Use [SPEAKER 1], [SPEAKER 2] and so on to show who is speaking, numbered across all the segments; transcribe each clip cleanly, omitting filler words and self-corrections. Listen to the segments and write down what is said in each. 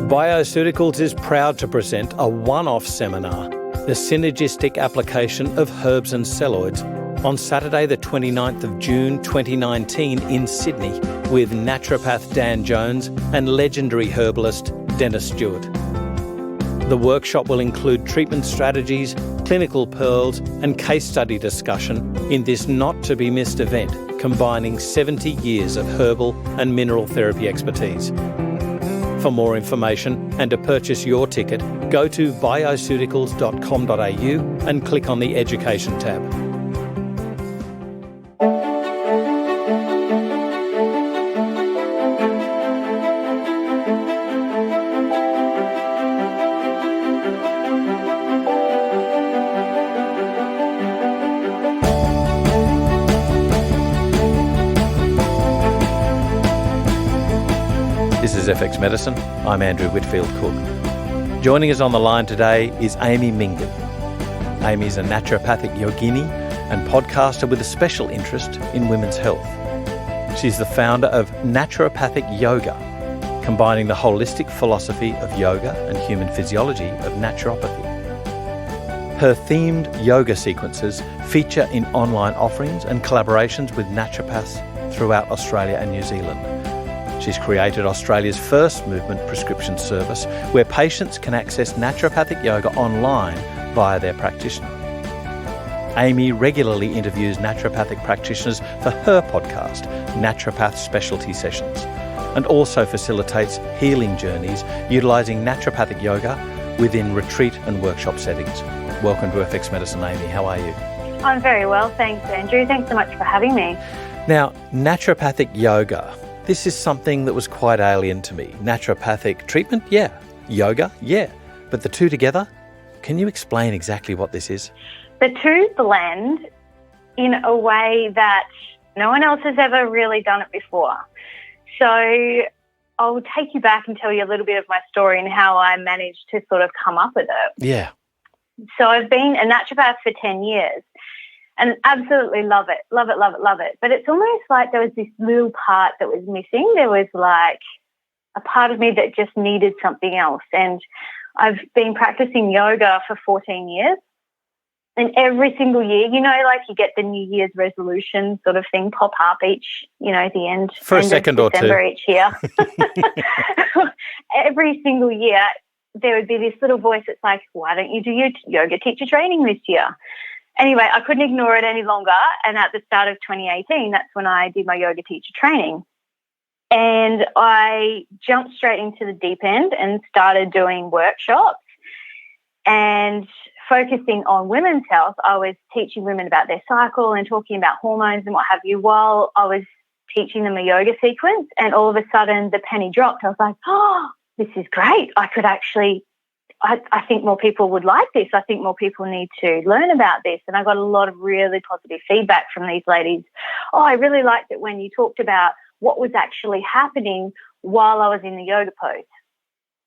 [SPEAKER 1] Bioceuticals is proud to present a one-off seminar, The Synergistic Application of Herbs and Celloids, on Saturday the 29th of June 2019 in Sydney with naturopath Dan Jones and legendary herbalist Dennis Stewart. The workshop will include treatment strategies, clinical pearls and case study discussion in this not-to-be-missed event, combining 70 years of herbal and mineral therapy expertise. For more information and to purchase your ticket, go to bioceuticals.com.au and click on the Education tab. This is FX Medicine. I'm Andrew Whitfield Cook. Joining us on the line today is Amy Mingin. Amy's a naturopathic yogini and podcaster with a special interest in women's health. She's the founder of Naturopathic Yoga, combining the holistic philosophy of yoga and human physiology of naturopathy. Her themed yoga sequences feature in online offerings and collaborations with naturopaths throughout Australia and New Zealand. She's created Australia's first movement prescription service where patients can access naturopathic yoga online via their practitioner. Amy regularly interviews naturopathic practitioners for her podcast, Naturopath Specialty Sessions, and also facilitates healing journeys utilising naturopathic yoga within retreat and workshop settings. Welcome to FX Medicine, Amy. How are you?
[SPEAKER 2] I'm very well, thanks, Andrew. Thanks so much for having me.
[SPEAKER 1] Now, naturopathic yoga. This is something that was quite alien to me. Naturopathic treatment, yeah. Yoga, yeah. But the two together, can you explain exactly what this is?
[SPEAKER 2] The two blend in a way that no one else has ever really done it before. So I'll take you back and tell you a little bit of my story and how I managed to sort of come up with it.
[SPEAKER 1] Yeah.
[SPEAKER 2] So I've been a naturopath for 10 years. And absolutely love it. But it's almost like there was this little part that was missing. There was like a part of me that just needed something else. And I've been practicing yoga for 14 years. And every single year, like you get the New Year's resolution sort of thing pop up each, at the end.
[SPEAKER 1] For a second or
[SPEAKER 2] December
[SPEAKER 1] two.
[SPEAKER 2] Each year. Every single year, there would be this little voice that's like, why don't you do your yoga teacher training this year? Anyway, I couldn't ignore it any longer. And at the start of 2018, that's when I did my yoga teacher training. And I jumped straight into the deep end and started doing workshops and focusing on women's health. I was teaching women about their cycle and talking about hormones and what have you while I was teaching them a yoga sequence. And all of a sudden the penny dropped. I was like, oh, this is great. I could actually... I think more people would like this. I think more people need to learn about this. And I got a lot of really positive feedback from these ladies. Oh, I really liked it when you talked about what was actually happening while I was in the yoga pose.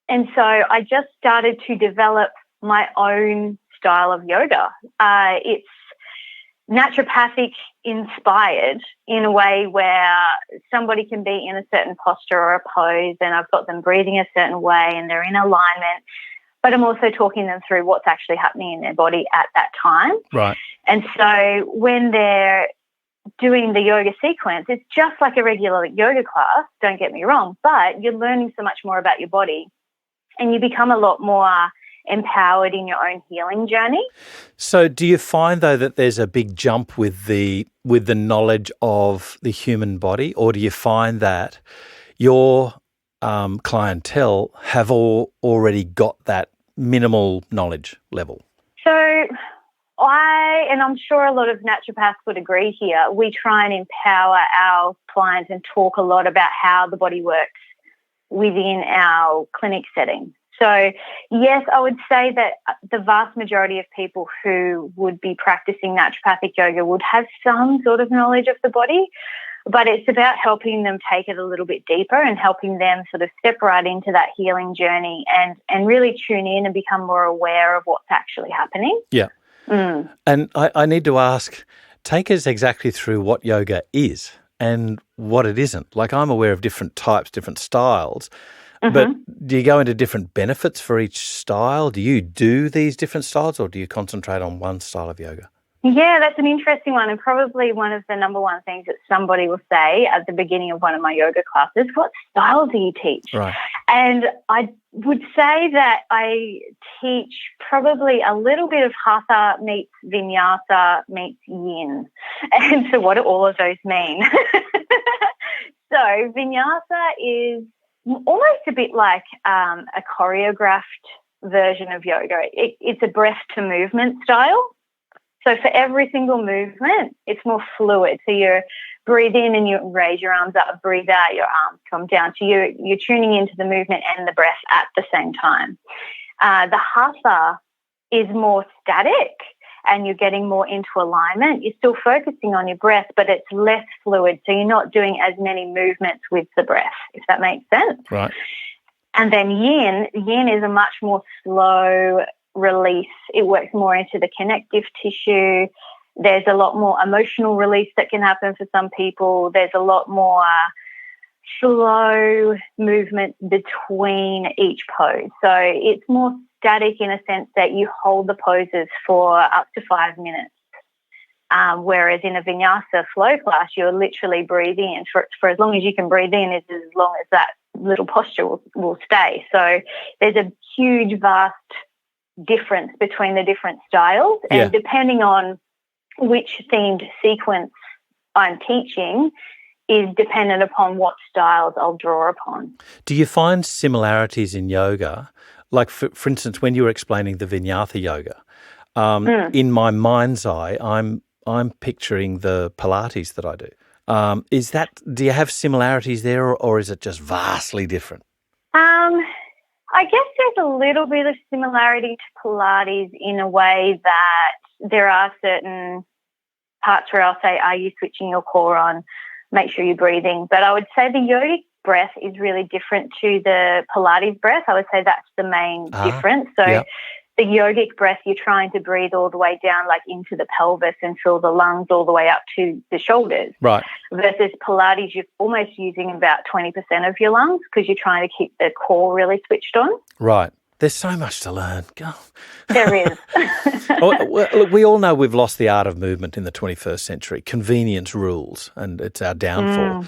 [SPEAKER 2] And so I just started to develop my own style of yoga. It's naturopathic inspired in a way where somebody can be in a certain posture or a pose and I've got them breathing a certain way and they're in alignment. But I'm also talking them through what's actually happening in their body at that time.
[SPEAKER 1] Right.
[SPEAKER 2] And so when they're doing the yoga sequence, it's just like a regular yoga class, don't get me wrong, but you're learning so much more about your body and you become a lot more empowered in your own healing journey.
[SPEAKER 1] So do you find, though, that there's a big jump with the knowledge of the human body, or do you find that your clientele have already got that minimal knowledge level?
[SPEAKER 2] So I'm sure a lot of naturopaths would agree here, we try and empower our clients and talk a lot about how the body works within our clinic setting. So yes, I would say that the vast majority of people who would be practicing naturopathic yoga would have some sort of knowledge of the body. But it's about helping them take it a little bit deeper and helping them sort of step right into that healing journey and really tune in and become more aware of what's actually happening.
[SPEAKER 1] Yeah. And I need to ask, take us exactly through what yoga is and what it isn't? Like, I'm aware of different types, different styles,
[SPEAKER 2] Mm-hmm.
[SPEAKER 1] but do you go into different benefits for each style? Do you do these different styles, or do you concentrate on one style of yoga?
[SPEAKER 2] Yeah, that's an interesting one, and probably one of the number one things that somebody will say at the beginning of one of my yoga classes: what style do you teach?
[SPEAKER 1] Right.
[SPEAKER 2] And I would say that I teach probably a little bit of Hatha meets Vinyasa meets Yin. And so what do all of those mean? So Vinyasa is almost a bit like a choreographed version of yoga. It's a breath to movement style. So for every single movement, it's more fluid. So you breathe in and you raise your arms up, breathe out, your arms come down. So you're tuning into the movement and the breath at the same time. The Hatha is more static and you're getting more into alignment. You're still focusing on your breath, but it's less fluid. So you're not doing as many movements with the breath, if that makes sense.
[SPEAKER 1] Right.
[SPEAKER 2] And then Yin is a much more slow release. It works more into the connective tissue. There's a lot more emotional release that can happen for some people. There's a lot more slow movement between each pose. So it's more static in a sense that you hold the poses for up to 5 minutes. Whereas in a Vinyasa flow class, you're literally breathing in for as long as you can breathe in, is as long as that little posture will stay. So there's a huge, vast difference between the different styles, and depending on which themed sequence I'm teaching is dependent upon what styles I'll draw upon.
[SPEAKER 1] Do you find similarities in yoga? Like, for instance, when you were explaining the Vinyasa yoga, in my mind's eye, I'm picturing the Pilates that I do. Do you have similarities there, or is it just vastly different?
[SPEAKER 2] I guess there's a little bit of similarity to Pilates in a way that there are certain parts where I'll say, are you switching your core on? Make sure you're breathing. But I would say the yogic breath is really different to the Pilates breath. I would say that's the main difference. So the yogic breath, you're trying to breathe all the way down, like into the pelvis, and fill the lungs all the way up to the shoulders. Right. Versus Pilates, you're almost using about 20% of your lungs because you're trying to keep the core really switched on.
[SPEAKER 1] Right. There's so much to learn. God.
[SPEAKER 2] There is.
[SPEAKER 1] Look, we all know we've lost the art of movement in the 21st century. Convenience rules, and it's our downfall.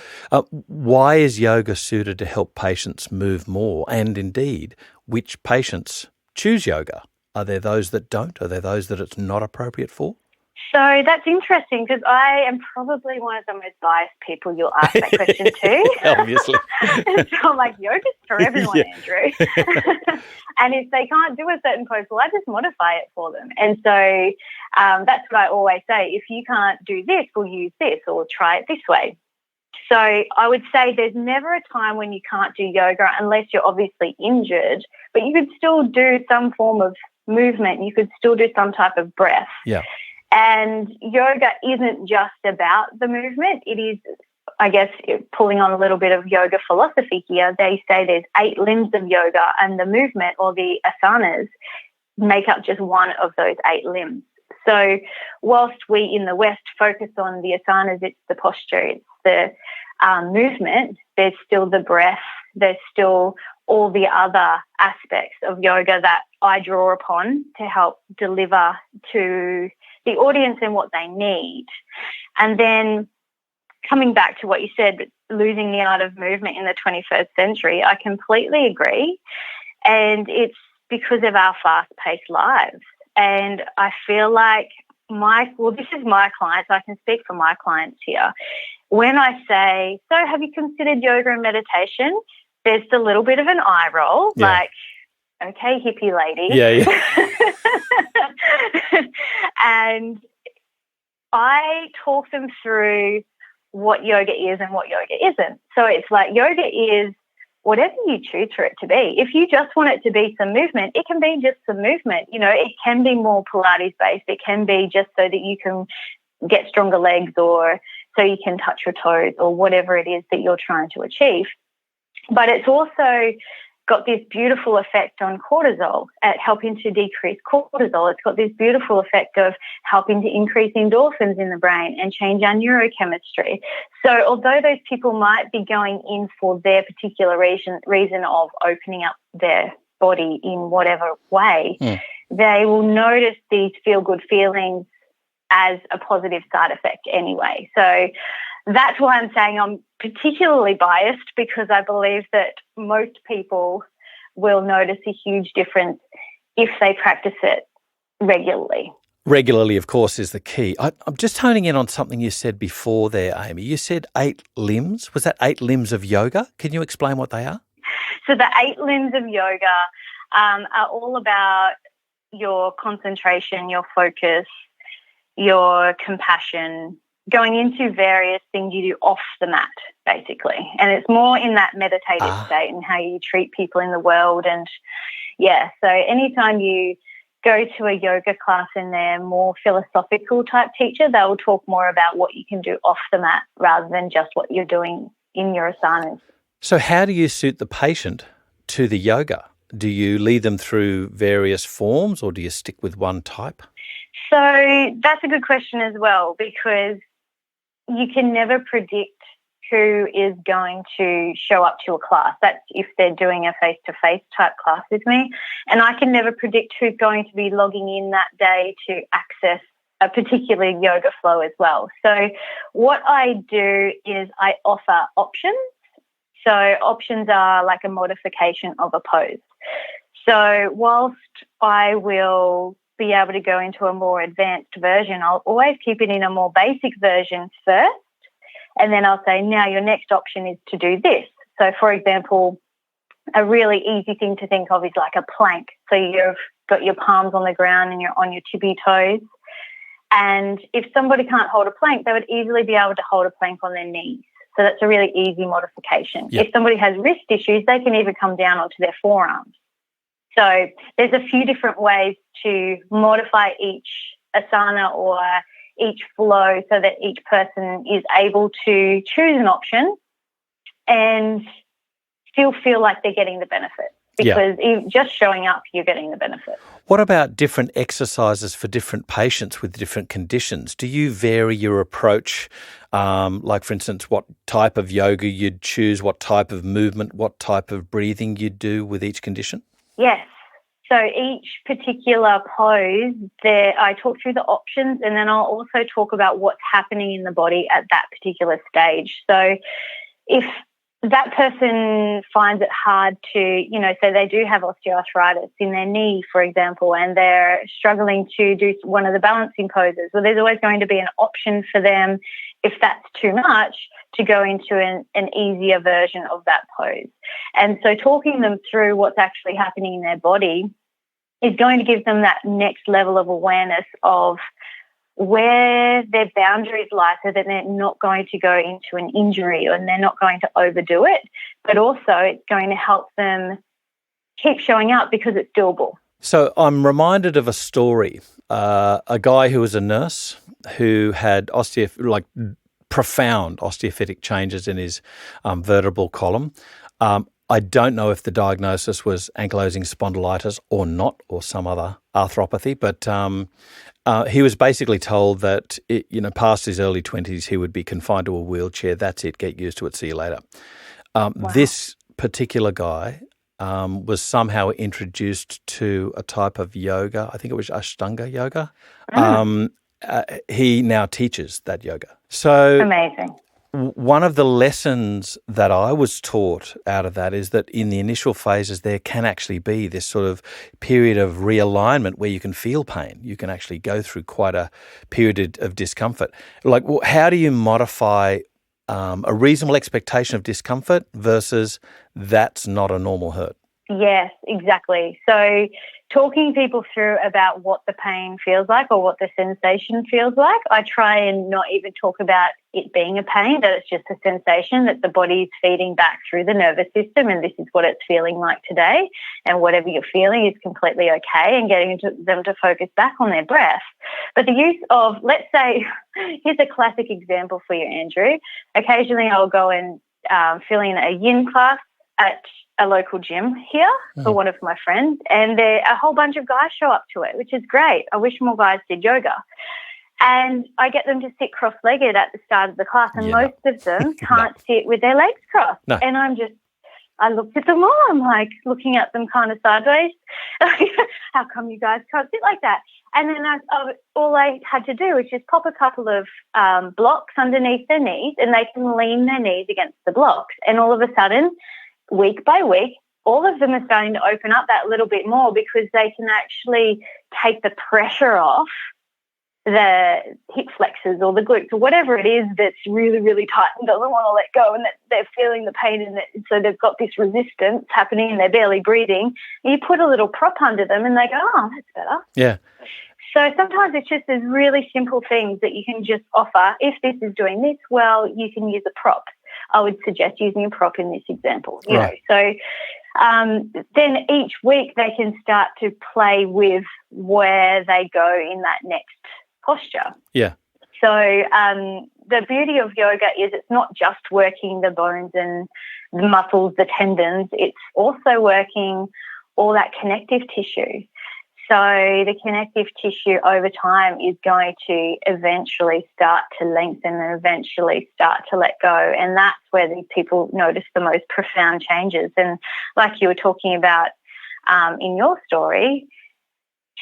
[SPEAKER 1] Why is yoga suited to help patients move more? And indeed, which patients choose yoga? Are there those that don't? Are there those that it's not appropriate for?
[SPEAKER 2] So that's interesting because I am probably one of the most biased people you'll ask that question to.
[SPEAKER 1] Obviously.
[SPEAKER 2] So I'm like, yoga's for everyone, Andrew. And if they can't do a certain pose, well, I just modify it for them. And so that's what I always say. If you can't do this, we'll use this, or try it this way. So I would say there's never a time when you can't do yoga unless you're obviously injured, but you could still do some form of movement. You could still do some type of breath. Yeah. And yoga isn't just about the movement. It is, I guess, pulling on a little bit of yoga philosophy here. They say there's 8 limbs of yoga, and the movement, or the asanas, make up just one of those 8 limbs. So whilst we in the West focus on the asanas, it's the posture, it's the movement, there's still the breath, there's still all the other aspects of yoga that I draw upon to help deliver to the audience and what they need. And then coming back to what you said, losing the art of movement in the 21st century, I completely agree. And it's because of our fast-paced lives. And I feel like this is my clients, I can speak for my clients here. When I say, so have you considered yoga and meditation? There's a little bit of an eye roll, like, okay, hippie lady. Yeah. And I talk them through what yoga is and what yoga isn't. So it's like yoga is whatever you choose for it to be. If you just want it to be some movement, it can be just some movement. You know, it can be more Pilates-based. It can be just so that you can get stronger legs, or so you can touch your toes, or whatever it is that you're trying to achieve. But it's also got this beautiful effect on cortisol at helping to decrease cortisol. It's got this beautiful effect of helping to increase endorphins in the brain and change our neurochemistry. So although those people might be going in for their particular reason of opening up their body in whatever way, they will notice these feel-good feelings as a positive side effect anyway. So that's why I'm saying I'm particularly biased, because I believe that most people will notice a huge difference if they practice it regularly.
[SPEAKER 1] Regularly, of course, is the key. I'm just honing in on something you said before there, Amy. You said 8 limbs. Was that 8 limbs of yoga? Can you explain what they are?
[SPEAKER 2] So the 8 limbs of yoga are all about your concentration, your focus, your compassion, going into various things you do off the mat, basically. And it's more in that meditative state and how you treat people in the world. And so anytime you go to a yoga class and they're more philosophical type teacher, they will talk more about what you can do off the mat rather than just what you're doing in your asanas.
[SPEAKER 1] So how do you suit the patient to the yoga? Do you lead them through various forms, or do you stick with one type?
[SPEAKER 2] So that's a good question as well, because you can never predict who is going to show up to a class. That's if they're doing a face-to-face type class with me. And I can never predict who's going to be logging in that day to access a particular yoga flow as well. So what I do is I offer options. So options are like a modification of a pose. So whilst I will be able to go into a more advanced version, I'll always keep it in a more basic version first. And then I'll say, now your next option is to do this. So for example, a really easy thing to think of is like a plank. So you've got your palms on the ground and you're on your tippy toes. And if somebody can't hold a plank, they would easily be able to hold a plank on their knees. So that's a really easy modification.
[SPEAKER 1] Yep.
[SPEAKER 2] If somebody has wrist issues, they can even come down onto their forearms. So there's a few different ways to modify each asana or each flow so that each person is able to choose an option and still feel like they're getting the benefit. Because just showing up, you're getting the benefit.
[SPEAKER 1] What about different exercises for different patients with different conditions? Do you vary your approach? Like, for instance, what type of yoga you'd choose, what type of movement, what type of breathing you'd do with each condition? Yes.
[SPEAKER 2] So each particular pose, I talk through the options, and then I'll also talk about what's happening in the body at that particular stage. So if that person finds it hard to, so they do have osteoarthritis in their knee, for example, and they're struggling to do one of the balancing poses, well, there's always going to be an option for them, if that's too much, to go into an easier version of that pose. And so talking them through what's actually happening in their body is going to give them that next level of awareness of where their boundaries lie, so that they're not going to go into an injury and they're not going to overdo it, but also it's going to help them keep showing up because it's doable.
[SPEAKER 1] So I'm reminded of a story, a guy who was a nurse who had profound osteophytic changes in his vertebral column. I don't know if the diagnosis was ankylosing spondylitis or not, or some other arthropathy, but he was basically told that, past his early 20s, he would be confined to a wheelchair. That's it. Get used to it. See you later.
[SPEAKER 2] Wow.
[SPEAKER 1] This particular guy was somehow introduced to a type of yoga. I think it was Ashtanga yoga. He now teaches that yoga. So
[SPEAKER 2] amazing.
[SPEAKER 1] One of the lessons that I was taught out of that is that in the initial phases, there can actually be this sort of period of realignment where you can feel pain. You can actually go through quite a period of discomfort. Like, how do you modify a reasonable expectation of discomfort versus that's not a normal hurt?
[SPEAKER 2] Yes, exactly. So talking people through about what the pain feels like or what the sensation feels like, I try and not even talk about it being a pain, that it's just a sensation that the body's feeding back through the nervous system, and this is what it's feeling like today, and whatever you're feeling is completely okay, and getting them to focus back on their breath. But the use of, let's say, here's a classic example for you, Andrew. Occasionally I'll go and fill in a yin class at a local gym here for one of my friends, and a whole bunch of guys show up to it, which is great. I wish more guys did yoga. And I get them to sit cross-legged at the start of the class, and most of them can't sit with their legs crossed.
[SPEAKER 1] No.
[SPEAKER 2] And I looked at them all. I'm like looking at them kind of sideways. How come you guys can't sit like that? And then all I had to do was just pop a couple of blocks underneath their knees, and they can lean their knees against the blocks. And all of a sudden, week by week, all of them are starting to open up that little bit more, because they can actually take the pressure off the hip flexors or the glutes or whatever it is that's really, really tight and doesn't want to let go, and that they're feeling the pain, and so they've got this resistance happening and they're barely breathing. And you put a little prop under them and they go, oh, that's better.
[SPEAKER 1] Yeah.
[SPEAKER 2] So sometimes it's just these really simple things that you can just offer. If this is doing this, well, you can use a prop. I would suggest using a prop in this example. You know. So then each week they can start to play with where they go in that next posture.
[SPEAKER 1] Yeah.
[SPEAKER 2] So the beauty of yoga is it's not just working the bones and the muscles, the tendons. It's also working all that connective tissue. So the connective tissue over time is going to eventually start to lengthen and eventually start to let go. And that's where these people notice the most profound changes. And like you were talking about in your story,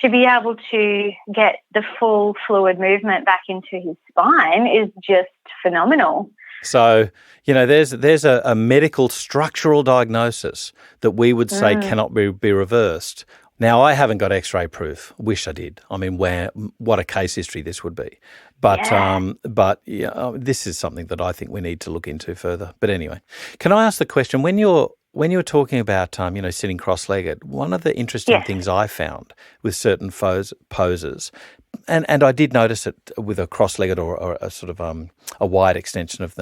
[SPEAKER 2] to be able to get the full fluid movement back into his spine is just phenomenal.
[SPEAKER 1] So, there's a medical structural diagnosis that we would say cannot be reversed. Now, I haven't got X-ray proof. Wish I did. I mean, what a case history this would be. But this is something that I think we need to look into further. But anyway, can I ask the question, when you're talking about sitting cross-legged, one of the interesting things I found with certain poses, and I did notice it with a cross-legged or a sort of a wide extension of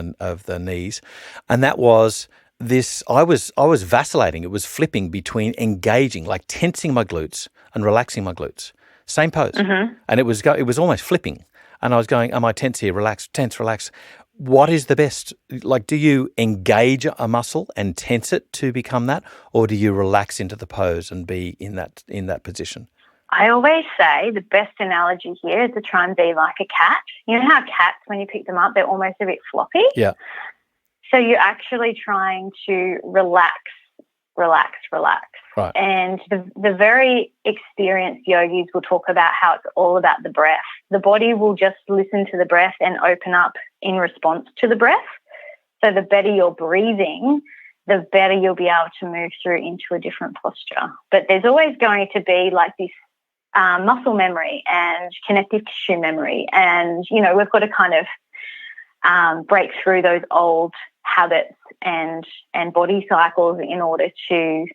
[SPEAKER 1] the knees, and that was this. I was vacillating. It was flipping between engaging, like tensing my glutes and relaxing my glutes. Same pose, and it was almost flipping. And I was going, am I tense here? Relax, tense, relax. What is the best? Like, do you engage a muscle and tense it to become that, or do you relax into the pose and be in that position?
[SPEAKER 2] I always say the best analogy here is to try and be like a cat. You know how cats, when you pick them up, they're almost a bit floppy?
[SPEAKER 1] Yeah.
[SPEAKER 2] So you're actually trying to relax.
[SPEAKER 1] Right.
[SPEAKER 2] And the very experienced yogis will talk about how it's all about the breath. The body will just listen to the breath and open up in response to the breath. So the better you're breathing, the better you'll be able to move through into a different posture. But there's always going to be like this muscle memory and connective tissue memory. And, we've got to kind of break through those old habits and body cycles in order to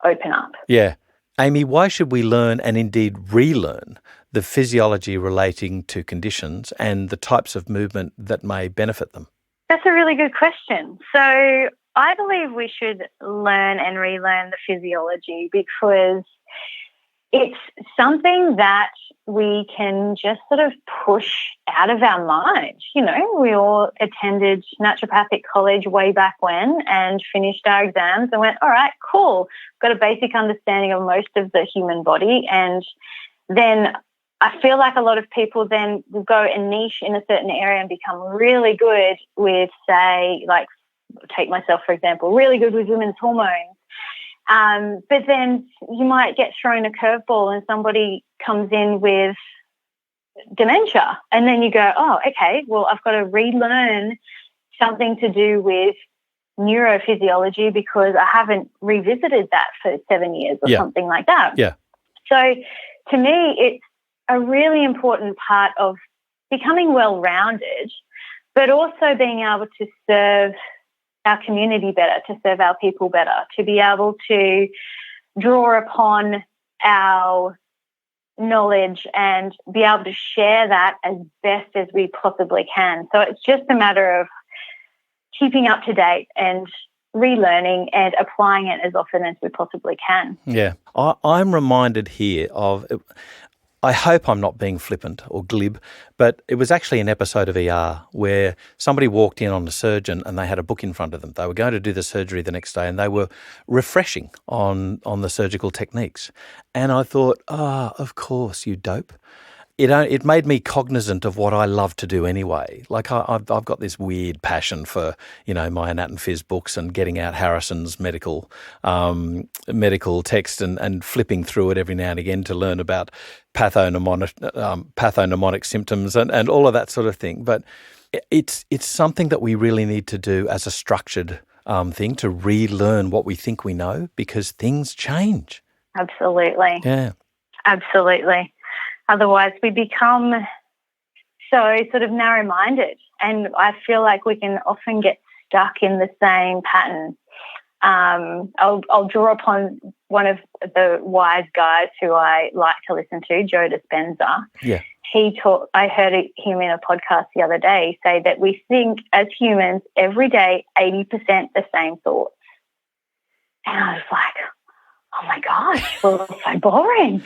[SPEAKER 2] open up.
[SPEAKER 1] Yeah. Amy, why should we learn and indeed relearn the physiology relating to conditions and the types of movement that may benefit them?
[SPEAKER 2] That's a really good question. So I believe we should learn and relearn the physiology because it's something that we can just sort of push out of our mind. We all attended naturopathic college way back when and finished our exams and went, all right, cool. Got a basic understanding of most of the human body. And then I feel like a lot of people then will go and niche in a certain area and become really good with, say, like, take myself, for example, really good with women's hormones. But then you might get thrown a curveball and somebody comes in with dementia. And then you go, oh, okay, well, I've got to relearn something to do with neurophysiology because I haven't revisited that for 7 years or something like that.
[SPEAKER 1] Yeah.
[SPEAKER 2] So to me, it's a really important part of becoming well-rounded, but also being able to serve our community better, to serve our people better, to be able to draw upon our knowledge and be able to share that as best as we possibly can. So it's just a matter of keeping up to date and relearning and applying it as often as we possibly can.
[SPEAKER 1] Yeah. I'm reminded here of, I hope I'm not being flippant or glib, but it was actually an episode of ER where somebody walked in on the surgeon and they had a book in front of them. They were going to do the surgery the next day and they were refreshing on the surgical techniques. And I thought, of course, you dope. It made me cognizant of what I love to do anyway. Like I've got this weird passion for, my Anat and Phys books and getting out Harrison's medical text and flipping through it every now and again to learn about pathognomonic symptoms and all of that sort of thing. But it's something that we really need to do as a structured thing, to relearn what we think we know, because things change.
[SPEAKER 2] Absolutely.
[SPEAKER 1] Yeah.
[SPEAKER 2] Absolutely. Otherwise, we become so sort of narrow-minded, and I feel like we can often get stuck in the same pattern. I'll draw upon one of the wise guys who I like to listen to, Joe Dispenza.
[SPEAKER 1] Yeah.
[SPEAKER 2] I heard him in a podcast the other day say that we think as humans every day 80% the same thoughts. And I was like, oh my gosh, well, it's so boring.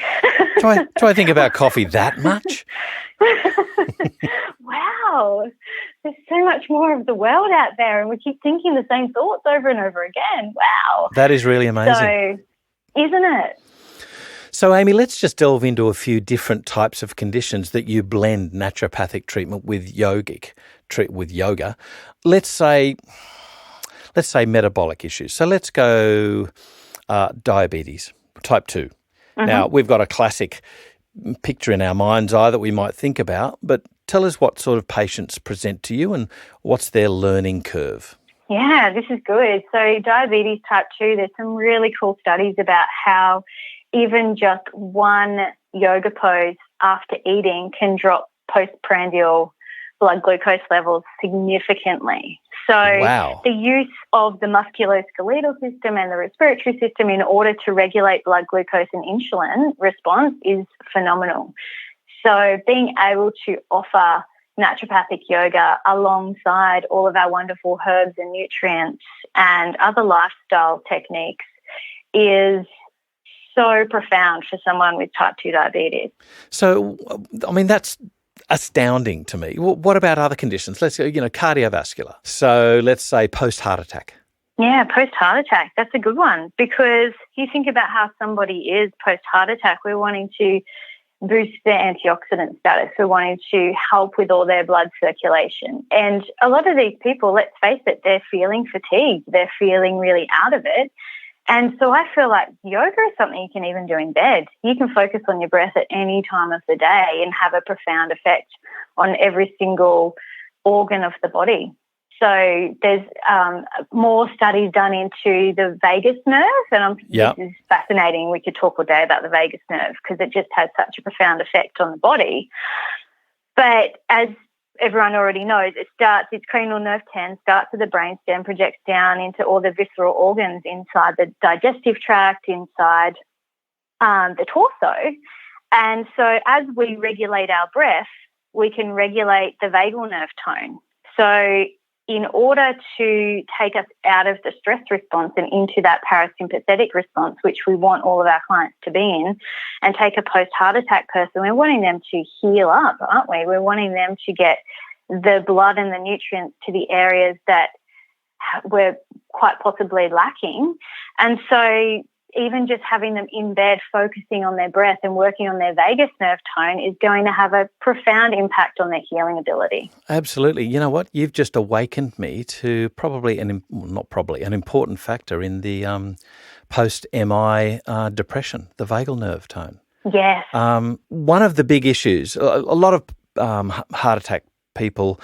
[SPEAKER 1] Do I think about coffee that much?
[SPEAKER 2] Wow. There's so much more of the world out there and we keep thinking the same thoughts over and over again. Wow.
[SPEAKER 1] That is really amazing.
[SPEAKER 2] So, isn't it?
[SPEAKER 1] So, Amy, let's just delve into a few different types of conditions that you blend naturopathic treatment with yoga. Let's say metabolic issues. So let's go diabetes, type 2. Mm-hmm. Now, we've got a classic picture in our mind's eye that we might think about, but tell us what sort of patients present to you and what's their learning curve.
[SPEAKER 2] Yeah, this is good. So diabetes type 2, there's some really cool studies about how even just one yoga pose after eating can drop postprandial blood glucose levels significantly. So
[SPEAKER 1] wow.
[SPEAKER 2] The use of the musculoskeletal system and the respiratory system in order to regulate blood glucose and insulin response is phenomenal. So being able to offer naturopathic yoga alongside all of our wonderful herbs and nutrients and other lifestyle techniques is so profound for someone with type 2 diabetes.
[SPEAKER 1] So, I mean, that's astounding to me. What about other conditions? Let's go, cardiovascular. So let's say post-heart attack.
[SPEAKER 2] Yeah, post-heart attack. That's a good one, because you think about how somebody is post-heart attack. We're wanting to boost their antioxidant status. We're wanting to help with all their blood circulation. And a lot of these people, let's face it, they're feeling fatigued. They're feeling really out of it. And so I feel like yoga is something you can even do in bed. You can focus on your breath at any time of the day and have a profound effect on every single organ of the body. So there's more studies done into the vagus nerve, and This is fascinating. We could talk all day about the vagus nerve because it just has such a profound effect on the body. But as everyone already knows, its cranial nerve 10 starts at the brainstem, projects down into all the visceral organs inside the digestive tract, inside the torso. And so as we regulate our breath, we can regulate the vagal nerve tone. So in order to take us out of the stress response and into that parasympathetic response, which we want all of our clients to be in, and take a post-heart attack person, we're wanting them to heal up, aren't we? We're wanting them to get the blood and the nutrients to the areas that we're quite possibly lacking. And so even just having them in bed focusing on their breath and working on their vagus nerve tone is going to have a profound impact on their healing ability.
[SPEAKER 1] Absolutely. You know what? You've just awakened me to an important factor in the post-MI depression, the vagal nerve tone.
[SPEAKER 2] Yes.
[SPEAKER 1] One of the big issues, a lot of heart attack people,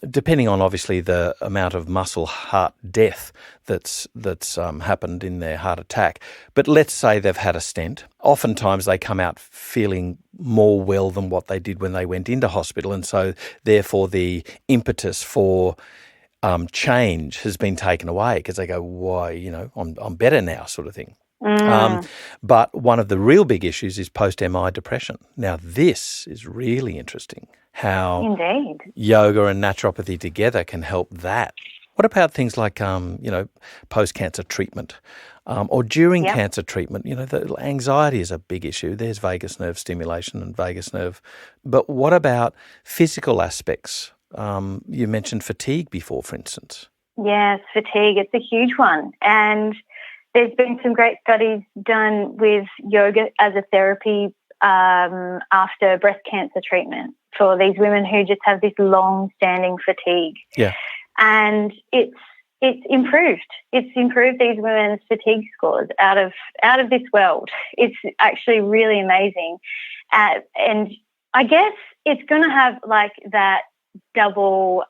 [SPEAKER 1] depending on obviously the amount of muscle heart death that's happened in their heart attack. But let's say they've had a stent. Oftentimes they come out feeling more well than what they did when they went into hospital, and so therefore the impetus for change has been taken away because they go, "Why? I'm better now," sort of thing. But one of the real big issues is post-MI depression. Now, this is really interesting, how
[SPEAKER 2] Indeed.
[SPEAKER 1] yoga and naturopathy together can help that. What about things like, post-cancer treatment or during cancer treatment? The anxiety is a big issue. There's vagus nerve stimulation and vagus nerve. But what about physical aspects? You mentioned fatigue before, for instance.
[SPEAKER 2] Yes, fatigue. It's a huge one. And there's been some great studies done with yoga as a therapy after breast cancer treatment for these women who just have this long-standing fatigue.
[SPEAKER 1] Yeah.
[SPEAKER 2] And it's improved. It's improved these women's fatigue scores out of this world. It's actually really amazing. And I guess it's going to have like that double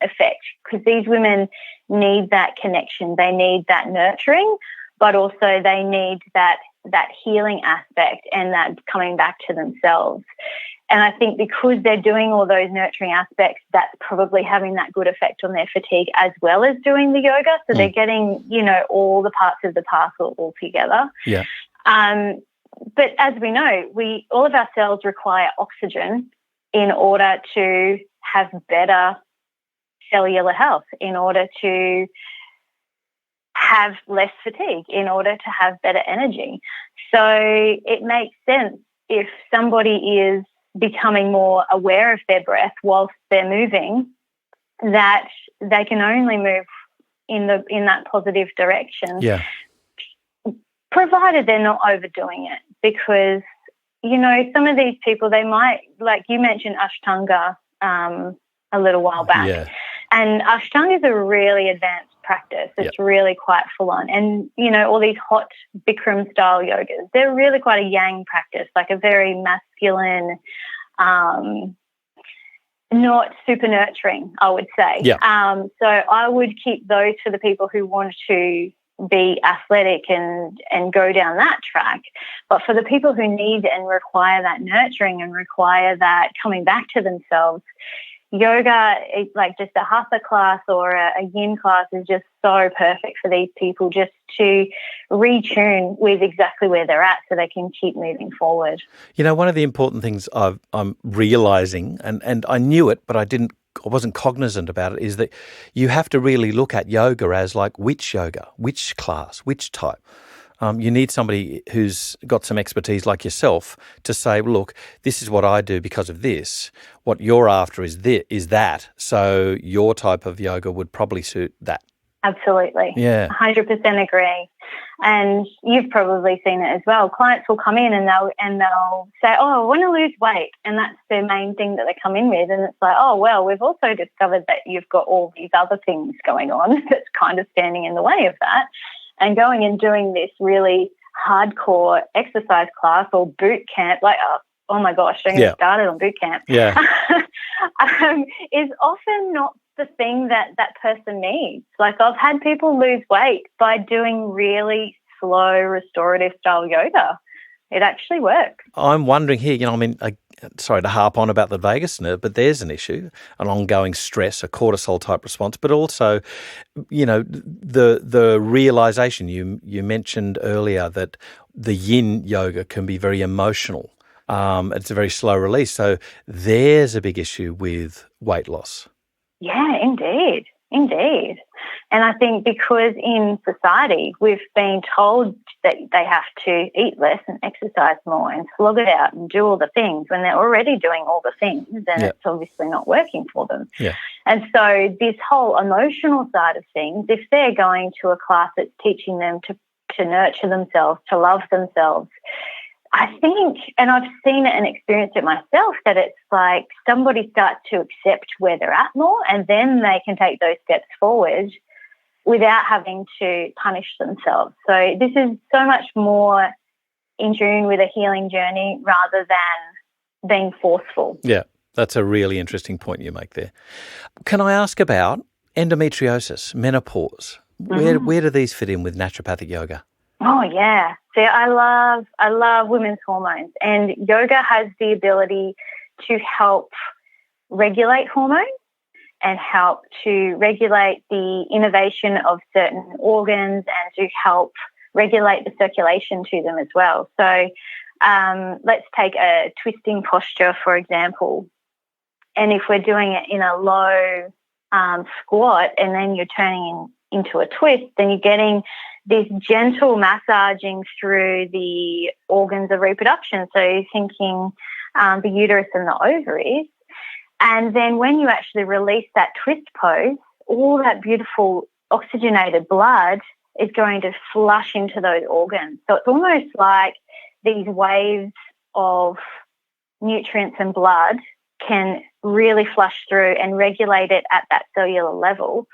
[SPEAKER 2] effect, because these women need that connection. They need that nurturing, but also they need that healing aspect and that coming back to themselves. And I think because they're doing all those nurturing aspects, that's probably having that good effect on their fatigue as well as doing the yoga. So they're getting, all the parts of the parcel all together.
[SPEAKER 1] Yeah.
[SPEAKER 2] But as we know, all of our cells require oxygen in order to have better cellular health, in order to have less fatigue, in order to have better energy. So it makes sense if somebody is becoming more aware of their breath whilst they're moving, that they can only move in that positive direction.
[SPEAKER 1] Yeah.
[SPEAKER 2] Provided they're not overdoing it, because some of these people, they might, like you mentioned Ashtanga a little while back.
[SPEAKER 1] Yeah.
[SPEAKER 2] And Ashtanga is a really advanced practice. It's really quite full on. And, all these hot Bikram style yogas, they're really quite a yang practice, like a very masculine, not super nurturing, I would say.
[SPEAKER 1] Yeah.
[SPEAKER 2] So I would keep those for the people who want to be athletic and go down that track. But for the people who need and require that nurturing and require that coming back to themselves, yoga, like just a hatha class or a yin class, is just so perfect for these people, just to retune with exactly where they're at so they can keep moving forward.
[SPEAKER 1] One of the important things I'm realising, and I knew it, but I wasn't cognizant about it, is that you have to really look at yoga as like which yoga, which class, which type. You need somebody who's got some expertise like yourself to say, look, this is what I do because of this. What you're after is that. So your type of yoga would probably suit that.
[SPEAKER 2] Absolutely.
[SPEAKER 1] Yeah.
[SPEAKER 2] 100% agree. And you've probably seen it as well. Clients will come in and they'll say, oh, I want to lose weight. And that's their main thing that they come in with. And it's like, oh, well, we've also discovered that you've got all these other things going on that's kind of standing in the way of that. And going and doing this really hardcore exercise class or boot camp, like, oh my gosh, don't get started on boot camp, is often not the thing that person needs. Like, I've had people lose weight by doing really slow restorative style yoga. It actually works.
[SPEAKER 1] I'm wondering here, sorry to harp on about the vagus nerve, but there's an issue, an ongoing stress, a cortisol type response, but also, the realization you mentioned earlier that the yin yoga can be very emotional. It's a very slow release. So there's a big issue with weight loss. Yeah,
[SPEAKER 2] indeed. And I think because in society we've been told that they have to eat less and exercise more and slog it out and do all the things when they're already doing all the things, and it's obviously not working for them.
[SPEAKER 1] Yeah.
[SPEAKER 2] And so this whole emotional side of things, if they're going to a class that's teaching them to nurture themselves, to love themselves, I think, and I've seen it and experienced it myself, that it's like somebody starts to accept where they're at more, and then they can take those steps forward without having to punish themselves. So this is so much more in tune with a healing journey rather than being forceful.
[SPEAKER 1] Yeah, that's a really interesting point you make there. Can I ask about endometriosis, menopause? Where do these fit in with naturopathic yoga?
[SPEAKER 2] Oh, yeah. See, I love women's hormones, and yoga has the ability to help regulate hormones and help to regulate the innervation of certain organs and to help regulate the circulation to them as well. So let's take a twisting posture, for example. And if we're doing it in a low squat and then you're turning into a twist, then you're getting this gentle massaging through the organs of reproduction. So you're thinking the uterus and the ovaries. And then when you actually release that twist pose, all that beautiful oxygenated blood is going to flush into those organs. So it's almost like these waves of nutrients and blood can really flush through and regulate it at that cellular level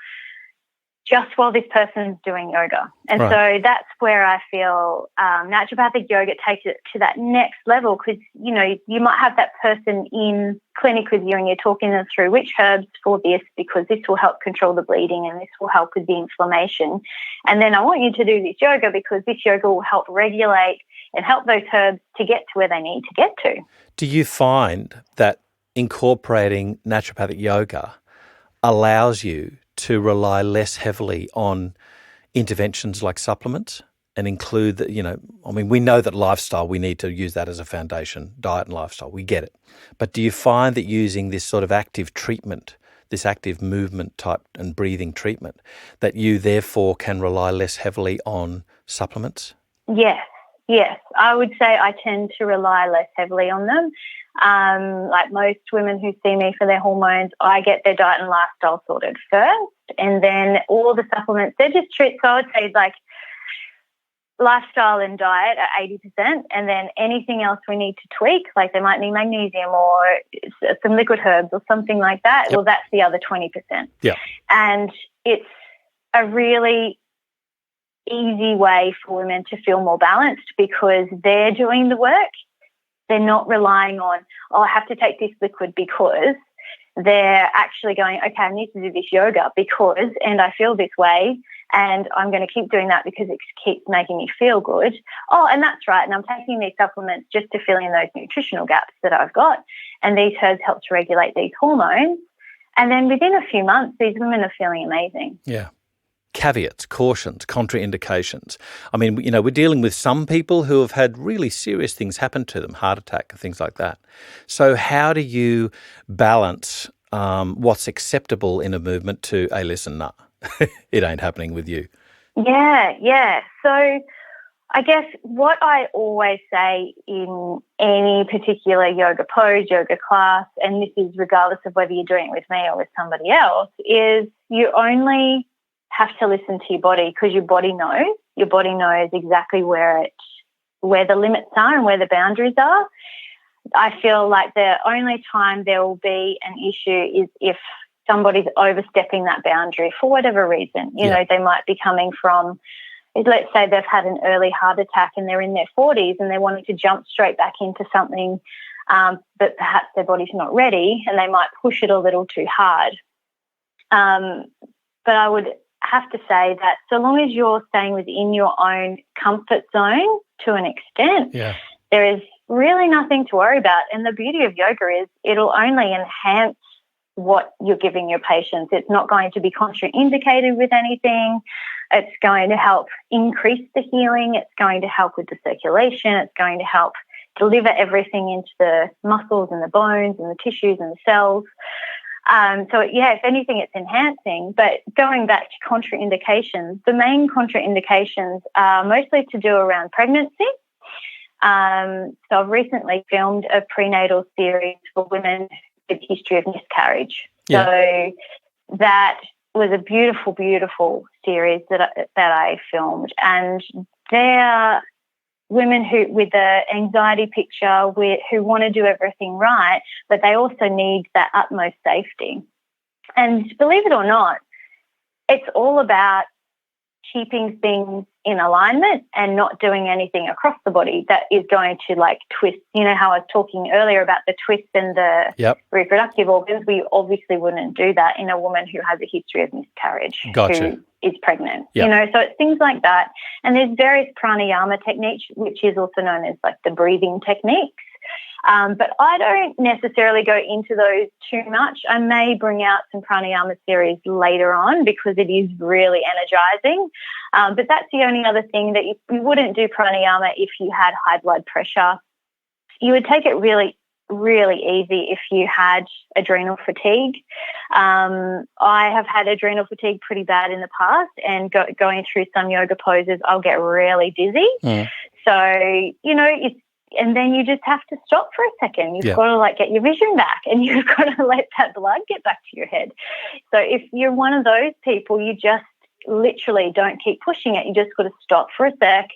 [SPEAKER 2] just while this person's doing yoga. And so that's where I feel naturopathic yoga takes it to that next level, because, you know, you might have that person in clinic with you and you're talking them through which herbs for this, because this will help control the bleeding and this will help with the inflammation. And then I want you to do this yoga because this yoga will help regulate and help those herbs to get to where they need to get to.
[SPEAKER 1] Do you find that incorporating naturopathic yoga allows you to rely less heavily on interventions like supplements and include that, you know, I mean, we know that lifestyle, we need to use that as a foundation, diet and lifestyle, we get it. But do you find that using this sort of active treatment, this active movement type and breathing treatment, that you therefore can rely less heavily on supplements?
[SPEAKER 2] Yes. I would say I tend to rely less heavily on them. Like most women who see me for their hormones, I get their diet and lifestyle sorted first, and then all the supplements, they're just treats. So I would say like lifestyle and diet are 80%, and then anything else we need to tweak, like they might need magnesium or some liquid herbs or something like that, well, that's the other 20%.
[SPEAKER 1] Yeah.
[SPEAKER 2] And it's a really easy way for women to feel more balanced because they're doing the work. They're not relying on, I have to take this liquid because. They're actually going, okay, I need to do this yoga because, and I feel this way, and I'm going to keep doing that because it keeps making me feel good. Oh, and that's right. And I'm taking these supplements just to fill in those nutritional gaps that I've got. And these herbs help to regulate these hormones. And then within a few months, these women are feeling amazing.
[SPEAKER 1] Yeah. Caveats, cautions, contraindications. I mean, you know, we're dealing with some people who have had really serious things happen to them, heart attack and things like that. So how do you balance what's acceptable in a movement to, hey, listen, nah, it ain't happening with you?
[SPEAKER 2] Yeah. So I guess what I always say in any particular yoga pose, yoga class, and this is regardless of whether you're doing it with me or with somebody else, is you only have to listen to your body, because your body knows exactly where the limits are and where the boundaries are. I feel like the only time there will be an issue is if somebody's overstepping that boundary for whatever reason. You know, they might be coming from, let's say they've had an early heart attack and they're in their 40s and they're wanting to jump straight back into something, but perhaps their body's not ready and they might push it a little too hard. But I would have to say that so long as you're staying within your own comfort zone to an extent, there is really nothing to worry about. And the beauty of yoga is it'll only enhance what you're giving your patients. It's not going to be contraindicated with anything. It's going to help increase the healing. It's going to help with the circulation. It's going to help deliver everything into the muscles and the bones and the tissues and the cells. If anything, it's enhancing. But going back to contraindications, the main contraindications are mostly to do around pregnancy. So I've recently filmed a prenatal series for women with history of miscarriage. Yeah. So that was a beautiful, beautiful series that I filmed. And they're women who, with the anxiety picture, who want to do everything right, but they also need that utmost safety. And believe it or not, it's all about keeping things in alignment and not doing anything across the body that is going to like twist. You know how I was talking earlier about the twist and the reproductive organs? We obviously wouldn't do that in a woman who has a history of miscarriage.
[SPEAKER 1] Gotcha.
[SPEAKER 2] Who is pregnant. Yep. You know, so it's things like that. And there's various pranayama techniques, which is also known as like the breathing techniques. But I don't necessarily go into those too much. I may bring out some pranayama series later on because it is really energizing. But that's the only other thing that you wouldn't do pranayama if you had high blood pressure. You would take it really really easy if you had adrenal fatigue. I have had adrenal fatigue pretty bad in the past, and going through some yoga poses, I'll get really dizzy. So, you know, and then you just have to stop for a second. You've got to like get your vision back, and you've got to let that blood get back to your head. So if you're one of those people, you just literally don't keep pushing it. You just got to stop for a sec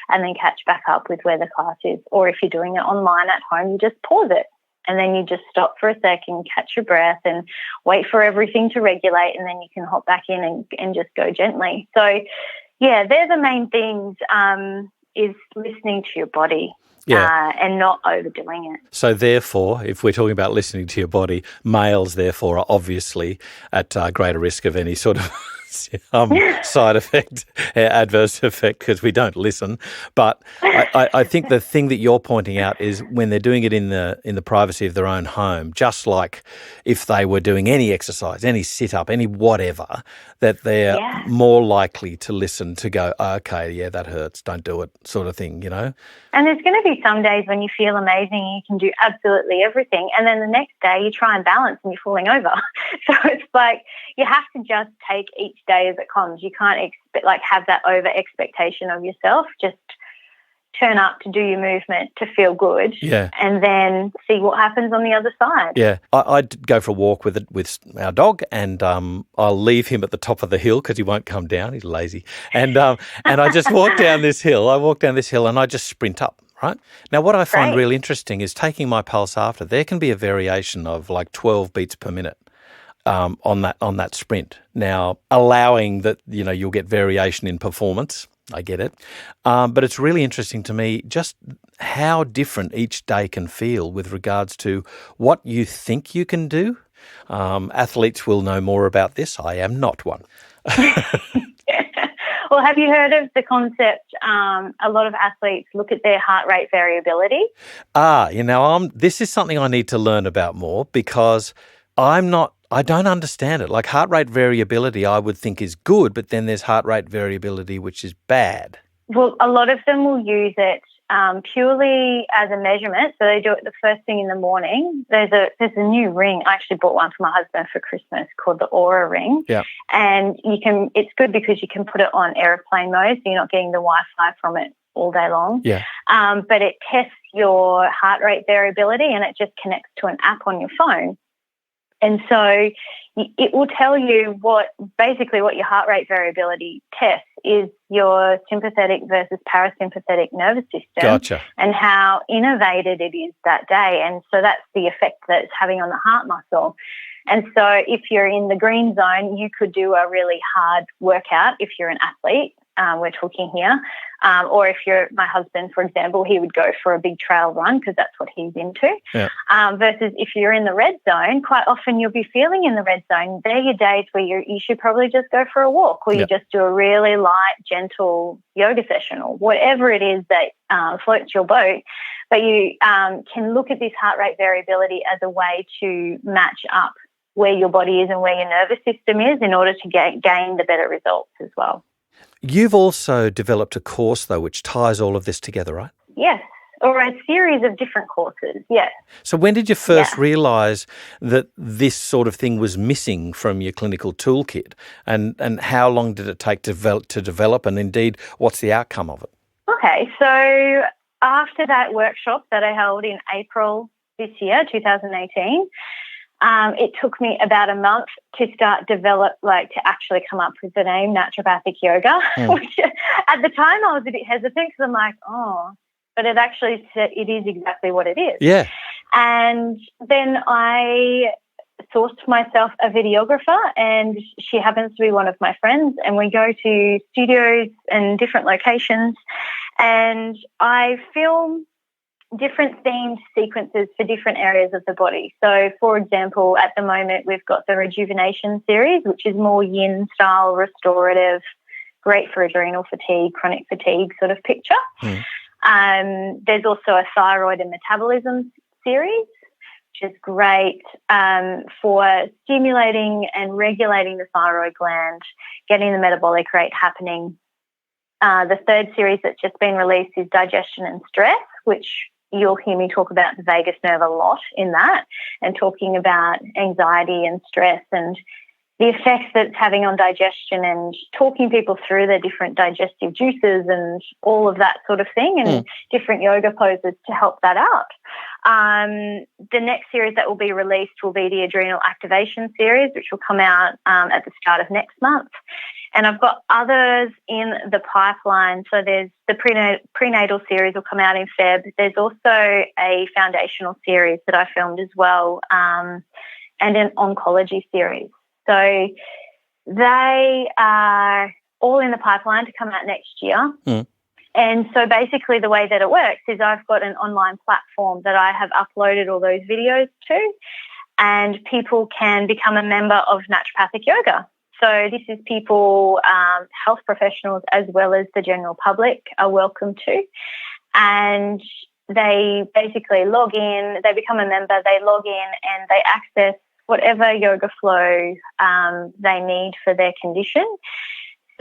[SPEAKER 2] and then catch back up with where the class is. Or if you're doing it online at home, you just pause it and then you just stop for a sec and catch your breath and wait for everything to regulate, and then you can hop back in and just go gently. So, yeah, they're the main things, is listening to your body. And not overdoing it.
[SPEAKER 1] So therefore, if we're talking about listening to your body, males therefore are obviously at greater risk of any sort of side effect, adverse effect, because we don't listen. But I think the thing that you're pointing out is when they're doing it in the privacy of their own home, just like if they were doing any exercise, any sit-up, any whatever, that they're more likely to listen, to go, okay, yeah, that hurts, don't do it, sort of thing, you know?
[SPEAKER 2] And there's going to be some days when you feel amazing and you can do absolutely everything, and then the next day you try and balance and you're falling over. So it's like you have to just take each day as it comes. You can't have that over expectation of yourself. Just turn up to do your movement to feel good, and then see what happens on the other side. Yeah,
[SPEAKER 1] I'd go for a walk with our dog, and I'll leave him at the top of the hill because he won't come down. He's lazy, and I just walk down this hill. And I just sprint up. Right. Now, what I find really interesting is taking my pulse after. There can be a variation of like 12 beats per minute on that sprint. Now, allowing that, you know, you'll get variation in performance. I get it. But it's really interesting to me just how different each day can feel with regards to what you think you can do. Athletes will know more about this. I am not one.
[SPEAKER 2] Well, have you heard of the concept? A lot of athletes look at their heart rate variability.
[SPEAKER 1] This is something I need to learn about more, because I don't understand it. Like heart rate variability, I would think is good, but then there's heart rate variability, which is bad.
[SPEAKER 2] Well, a lot of them will use it purely as a measurement. So they do it the first thing in the morning. There's a new ring. I actually bought one for my husband for Christmas called the Aura ring. Yeah. And it's good because you can put it on airplane mode, so you're not getting the Wi-Fi from it all day long. Yeah. But it tests your heart rate variability, and it just connects to an app on your phone. And so it will tell you what your heart rate variability tests is your sympathetic versus parasympathetic nervous system. Gotcha. And how innervated it is that day. And so that's the effect that it's having on the heart muscle. And so if you're in the green zone, you could do a really hard workout if you're an athlete. We're talking here. Or if you're my husband, for example, he would go for a big trail run because that's what he's into. Yeah. Versus if you're in the red zone, quite often you'll be feeling in the red zone. They're your days where you should probably just go for a walk, or you just do a really light, gentle yoga session, or whatever it is that floats your boat. But you can look at this heart rate variability as a way to match up where your body is and where your nervous system is in order to gain the better results as well.
[SPEAKER 1] You've also developed a course, though, which ties all of this together, right?
[SPEAKER 2] Yes, or a series of different courses, yes.
[SPEAKER 1] So when did you first realise that this sort of thing was missing from your clinical toolkit, and how long did it take to develop, and indeed, what's the outcome of it?
[SPEAKER 2] Okay, so after that workshop that I held in April this year, 2018, it took me about a month to actually come up with the name Naturopathic Yoga, which at the time I was a bit hesitant because I'm like, but it is exactly what it is. Yeah. And then I sourced myself a videographer, and she happens to be one of my friends, and we go to studios and different locations, and I film different themed sequences for different areas of the body. So, for example, at the moment we've got the rejuvenation series, which is more yin style, restorative, great for adrenal fatigue, chronic fatigue sort of picture. There's also a thyroid and metabolism series, which is great for stimulating and regulating the thyroid gland, getting the metabolic rate happening. The third series that's just been released is digestion and stress, which you'll hear me talk about the vagus nerve a lot in that, and talking about anxiety and stress and the effects that it's having on digestion, and talking people through their different digestive juices and all of that sort of thing, and different yoga poses to help that out. The next series that will be released will be the Adrenal Activation series, which will come out at the start of next month. And I've got others in the pipeline. So there's the prenatal series will come out in Feb. There's also a foundational series that I filmed as well, and an oncology series. So they are all in the pipeline to come out next year. And so basically the way that it works is I've got an online platform that I have uploaded all those videos to, and people can become a member of Naturopathic Yoga. So this is people, health professionals as well as the general public are welcome to. And they basically log in, they become a member, they log in and they access whatever yoga flow they need for their condition.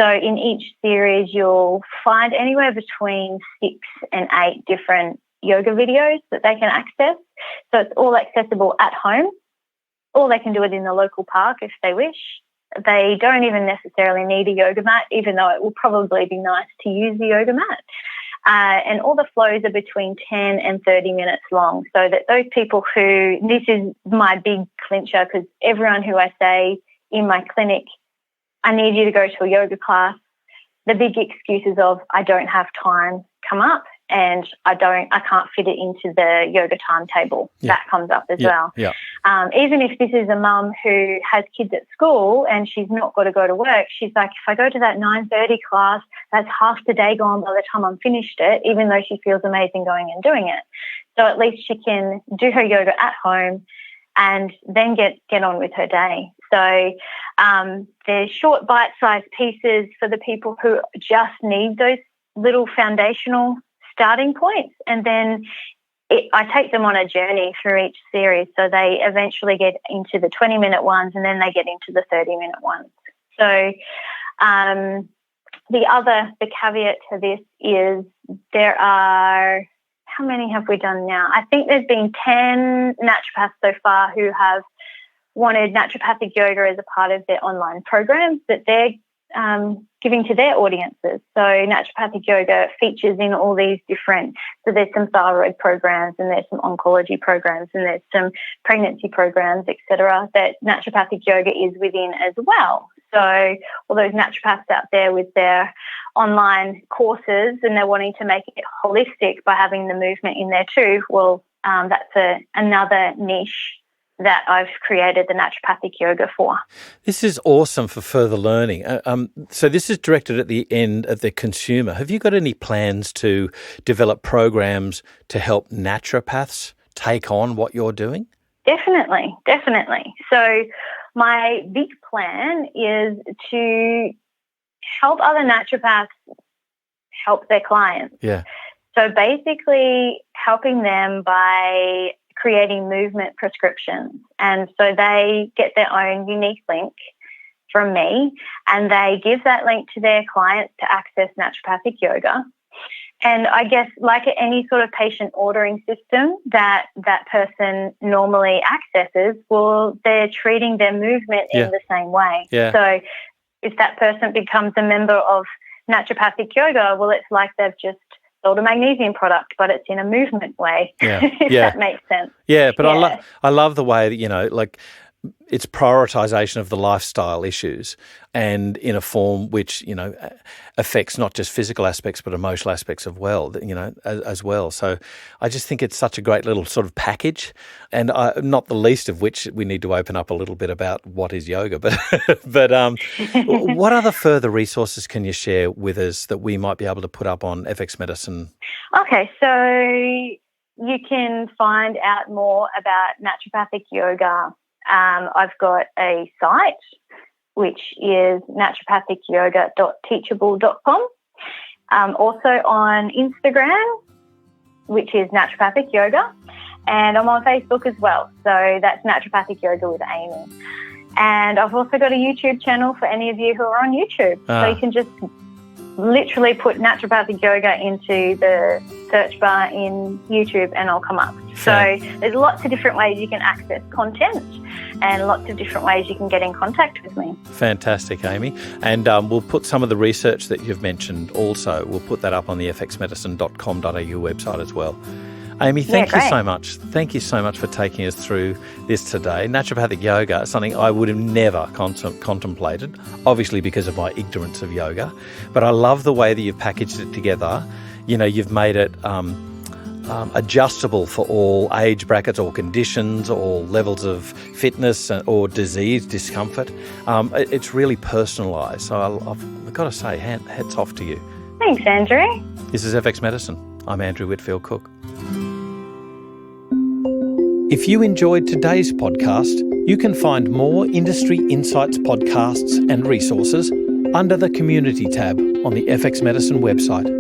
[SPEAKER 2] So in each series, you'll find anywhere between 6 and 8 different yoga videos that they can access. So it's all accessible at home, or they can do it in the local park if they wish. They don't even necessarily need a yoga mat, even though it will probably be nice to use the yoga mat. And all the flows are between 10 and 30 minutes long, so that those people who, this is my big clincher, because everyone who I say in my clinic, I need you to go to a yoga class, the big excuses of I don't have time come up, and I can't fit it into the yoga timetable. That comes up as well. Even if this is a mum who has kids at school and she's not got to go to work, she's like, if I go to that 9:30 class, that's half the day gone by the time I'm finished it, even though she feels amazing going and doing it. So at least she can do her yoga at home and then get on with her day. So there's short bite-sized pieces for the people who just need those little foundational starting points, and then I take them on a journey through each series, so they eventually get into the 20-minute ones, and then they get into the 30-minute ones. So the caveat to this is there are, how many have we done now? I think there's been 10 naturopaths so far who have wanted naturopathic yoga as a part of their online programs that they're giving to their audiences. So naturopathic yoga features in all these different, so there's some thyroid programs, and there's some oncology programs, and there's some pregnancy programs, etc., that naturopathic yoga is within as well. So all those naturopaths out there with their online courses, and they're wanting to make it holistic by having the movement in there too, well, that's another niche that I've created the naturopathic yoga for.
[SPEAKER 1] This is awesome for further learning. So this is directed at the end of the consumer. Have you got any plans to develop programs to help naturopaths take on what you're doing?
[SPEAKER 2] Definitely. So my big plan is to help other naturopaths help their clients.
[SPEAKER 1] Yeah.
[SPEAKER 2] So basically helping them by creating movement prescriptions. And so they get their own unique link from me, and they give that link to their clients to access naturopathic yoga. And I guess like any sort of patient ordering system that person normally accesses, well, they're treating their movement in the same way. Yeah. So if that person becomes a member of naturopathic yoga, well, it's like they've just sold a magnesium product, but it's in a movement way, if that makes sense.
[SPEAKER 1] Yeah, but I love the way that, like it's prioritization of the lifestyle issues, and in a form which, affects not just physical aspects but emotional aspects as well. So I just think it's such a great little sort of package, and not the least of which we need to open up a little bit about what is yoga. But what other further resources can you share with us that we might be able to put up on FX Medicine? Okay,
[SPEAKER 2] so you can find out more about naturopathic yoga. I've got a site, which is naturopathicyoga.teachable.com. Also on Instagram, which is naturopathic yoga. And I'm on Facebook as well. So that's naturopathic yoga with Amy. And I've also got a YouTube channel for any of you who are on YouTube. So you can just literally put naturopathic yoga into the search bar in YouTube and I'll come up. So there's lots of different ways you can access content and lots of different ways you can get in contact with me.
[SPEAKER 1] Fantastic, Amy. And we'll put some of the research that you've mentioned also, we'll put that up on the fxmedicine.com.au website as well. Amy, thank you so much. Thank you so much for taking us through this today. Naturopathic yoga is something I would have never contemplated, obviously because of my ignorance of yoga. But I love the way that you've packaged it together. You know, you've made it adjustable for all age brackets or conditions or levels of fitness or disease, discomfort. It's really personalised. So I've got to say, hats off to you.
[SPEAKER 2] Thanks, Andrew.
[SPEAKER 1] This is FX Medicine. I'm Andrew Whitfield Cook. If you enjoyed today's podcast, you can find more Industry Insights podcasts and resources under the Community tab on the FX Medicine website.